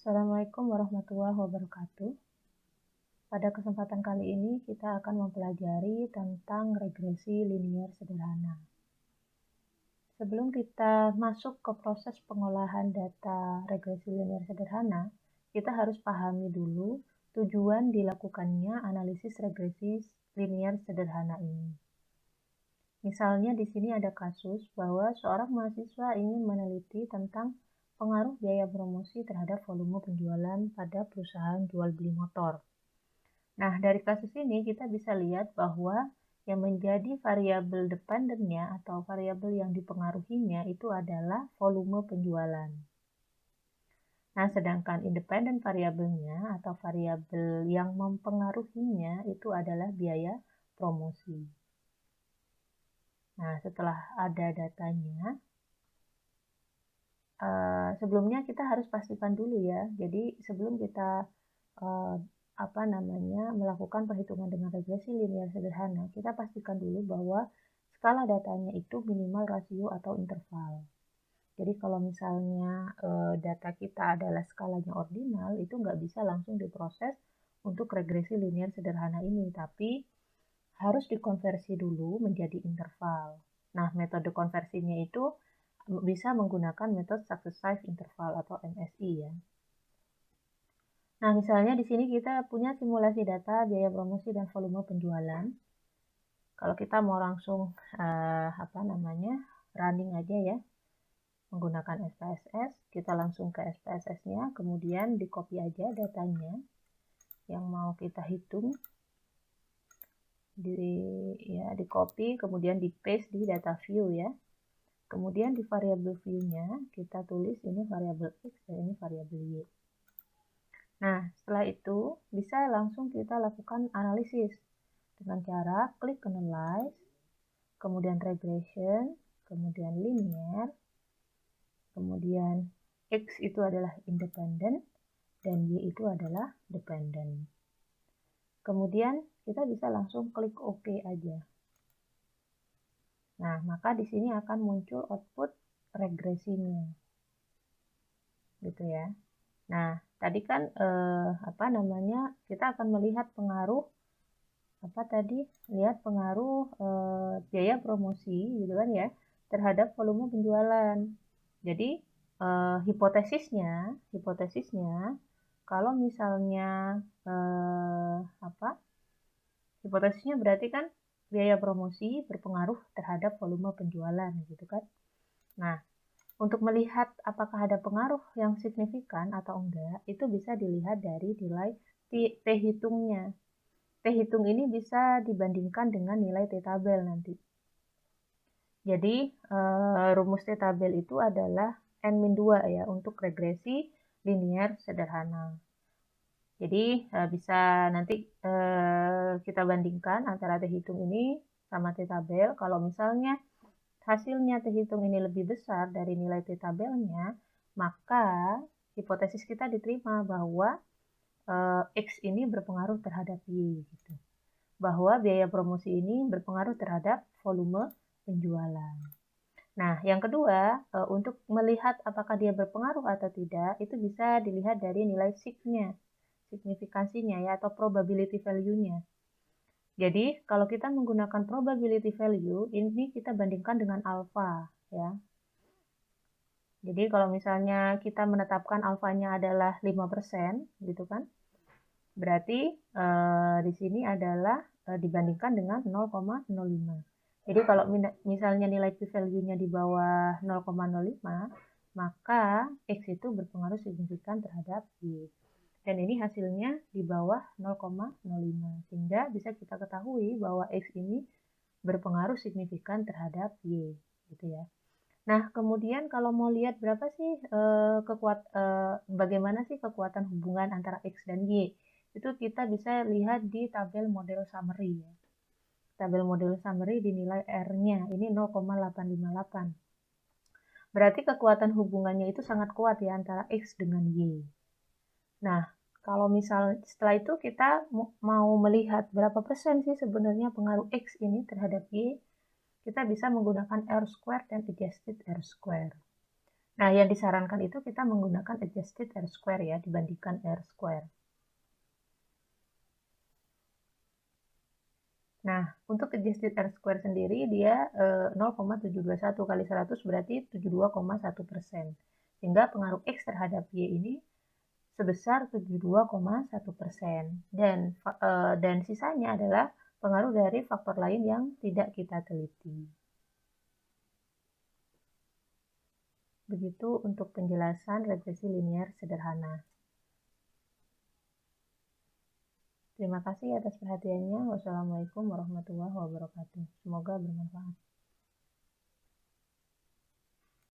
Assalamualaikum warahmatullahi wabarakatuh. Pada kesempatan kali ini kita akan mempelajari tentang regresi linier sederhana. Sebelum kita masuk ke proses pengolahan data regresi linier sederhana, kita harus pahami dulu tujuan dilakukannya analisis regresi linier sederhana ini. Misalnya di sini ada kasus bahwa seorang mahasiswa ingin meneliti tentang pengaruh biaya promosi terhadap volume penjualan pada perusahaan jual beli motor. Nah, dari kasus ini kita bisa lihat bahwa yang menjadi variabel dependennya atau variabel yang dipengaruhinya itu adalah volume penjualan. Nah, sedangkan independen variabelnya atau variabel yang mempengaruhinya itu adalah biaya promosi. Nah, setelah ada datanya, sebelumnya kita harus pastikan dulu ya. Jadi sebelum kita melakukan perhitungan dengan regresi linier sederhana, kita pastikan dulu bahwa skala datanya itu minimal rasio atau interval. Jadi kalau misalnya data kita adalah skalanya ordinal, itu nggak bisa langsung diproses untuk regresi linier sederhana ini, tapi harus dikonversi dulu menjadi interval. Nah, metode konversinya itu bisa menggunakan metode successive interval atau MSI ya. Nah, misalnya di sini kita punya simulasi data biaya promosi dan volume penjualan. Kalau kita mau langsung running aja ya, menggunakan SPSS, kita langsung ke SPSS-nya, kemudian di copy aja datanya yang mau kita hitung, di copy, kemudian di paste di data view ya. Kemudian di variabel view-nya kita tulis ini variabel X dan ini variabel Y. Nah, setelah itu bisa langsung kita lakukan analisis dengan cara klik analyze, kemudian regression, kemudian linear, kemudian X itu adalah independent dan Y itu adalah dependent. Kemudian kita bisa langsung klik OK aja. Nah, maka di sini akan muncul output regresinya. Gitu ya. Nah, tadi kan kita akan melihat pengaruh lihat pengaruh biaya promosi gitu kan ya terhadap volume penjualan. Jadi hipotesisnya kalau misalnya hipotesisnya berarti kan biaya promosi berpengaruh terhadap volume penjualan gitu kan. Nah, untuk melihat apakah ada pengaruh yang signifikan atau enggak, itu bisa dilihat dari nilai T-hitungnya. T-hitung ini bisa dibandingkan dengan nilai T-tabel nanti. Jadi, rumus T-tabel itu adalah N-2 ya, untuk regresi linier sederhana. Jadi, bisa nanti kita bandingkan antara T-hitung ini sama T-tabel. Kalau misalnya hasilnya T-hitung ini lebih besar dari nilai T-tabelnya, maka hipotesis kita diterima bahwa X ini berpengaruh terhadap Y, gitu. Bahwa biaya promosi ini berpengaruh terhadap volume penjualan. Nah, yang kedua, untuk melihat apakah dia berpengaruh atau tidak, itu bisa dilihat dari nilai signifikansinya ya, atau probability value-nya. Jadi, kalau kita menggunakan probability value, ini kita bandingkan dengan alpha, ya. Jadi, kalau misalnya kita menetapkan alfanya adalah 5%, gitu kan, berarti di sini adalah dibandingkan dengan 0,05. Jadi, kalau misalnya nilai p-value-nya di bawah 0,05, maka X itu berpengaruh signifikan terhadap Y. Dan ini hasilnya di bawah 0,05, sehingga bisa kita ketahui bahwa X ini berpengaruh signifikan terhadap Y, gitu ya. Nah, kemudian kalau mau lihat berapa sih bagaimana sih kekuatan hubungan antara X dan Y, itu kita bisa lihat di tabel model summary ya. Tabel model summary dinilai R-nya ini 0,858. Berarti kekuatan hubungannya itu sangat kuat ya antara X dengan Y. Nah, kalau misal setelah itu kita mau melihat berapa persen sih sebenarnya pengaruh X ini terhadap Y, kita bisa menggunakan R square dan adjusted R square. Nah, yang disarankan itu kita menggunakan adjusted R-square ya, dibandingkan R-square. Nah, untuk adjusted R-square sendiri dia 0,721 kali 100 berarti 72,1%. Sehingga pengaruh X terhadap Y ini sebesar 72,1%. Dan sisanya adalah pengaruh dari faktor lain yang tidak kita teliti. Begitu untuk penjelasan regresi linear sederhana. Terima kasih atas perhatiannya. Wassalamualaikum warahmatullahi wabarakatuh. Semoga bermanfaat.